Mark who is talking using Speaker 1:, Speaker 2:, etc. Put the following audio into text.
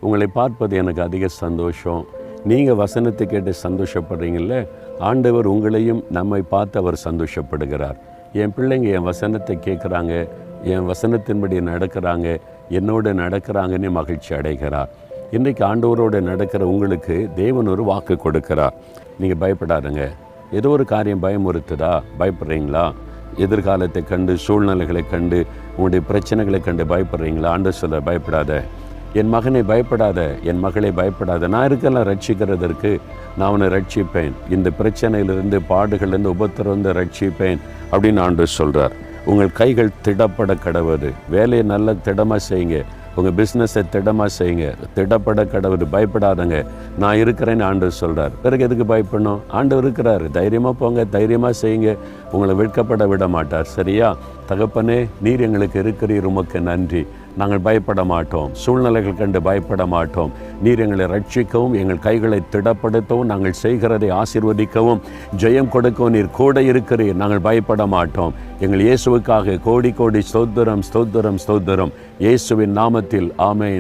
Speaker 1: உங்களை பார்ப்பது எனக்கு அதிக சந்தோஷம். நீங்கள் வசனத்தை கேட்டு சந்தோஷப்படுறீங்கள, ஆண்டவர் உங்களையும் நம்மை பார்த்து அவர் சந்தோஷப்படுகிறார். என் பிள்ளைங்க என் வசனத்தை கேட்குறாங்க, என் வசனத்தின்படி நடக்கிறாங்க, என்னோடு நடக்கிறாங்கன்னு மகிழ்ச்சி அடைகிறார். இன்றைக்கு ஆண்டவரோடு நடக்கிற உங்களுக்கு தேவன் ஒரு வாக்கு கொடுக்கிறார். நீங்கள் பயப்படாதுங்க. ஏதோ ஒரு காரியம் பயமுறுத்துதா? பயப்படுறீங்களா? எதிர்காலத்தை கண்டு, சூழ்நிலைகளை கண்டு, உங்களுடைய பிரச்சனைகளை கண்டு பயப்படுறீங்களா? ஆண்டவர் சொல்ல, பயப்படாத என் மகனை, பயப்படாத என் மகளை, பயப்படாத. நான் இருக்கலாம் ரட்சிக்கிறதற்கு, நான் அவனை ரட்சிப்பேன். இந்த பிரச்சனையிலிருந்து, பாடுகள்லேருந்து, உபத்திரந்து ரட்சிப்பேன் அப்படின்னு ஆண்டவர் சொல்கிறார். உங்கள் கைகள் திடப்பட கடவுது. வேலையை நல்ல திடமாக செய்யுங்க. உங்கள் பிஸ்னஸை திடமாக செய்யுங்க. திடப்பட கடவுது. பயப்படாதங்க, நான் இருக்கிறேன்னு ஆண்டவர் சொல்கிறார். பிறகு எதுக்கு பயப்படணும்? ஆண்டவர் இருக்கிறார். தைரியமாக போங்க, தைரியமாக செய்யுங்க. உங்களை வெட்கப்பட விட மாட்டார். சரியா? தகப்பனே, நீர் எங்களுக்கு இருக்கிறீர், உமக்கு நன்றி. நாங்கள் பயப்பட மாட்டோம். சூழ்நிலைகள் கண்டு பயப்பட மாட்டோம். நீர் எங்களை ரட்சிக்கவும், எங்கள் கைகளை திடப்படுத்தவும், நாங்கள் செய்கிறதை ஆசீர்வதிக்கவும், ஜெயம் கொடுக்கவும் நீர் கூட இருக்கிறீர். நாங்கள் பயப்பட மாட்டோம். எங்கள் இயேசுவுக்காக கோடி கோடி ஸ்தோத்திரம், ஸ்தோத்திரம், ஸ்தோத்திரம். இயேசுவின் நாமத்தில் ஆமென்.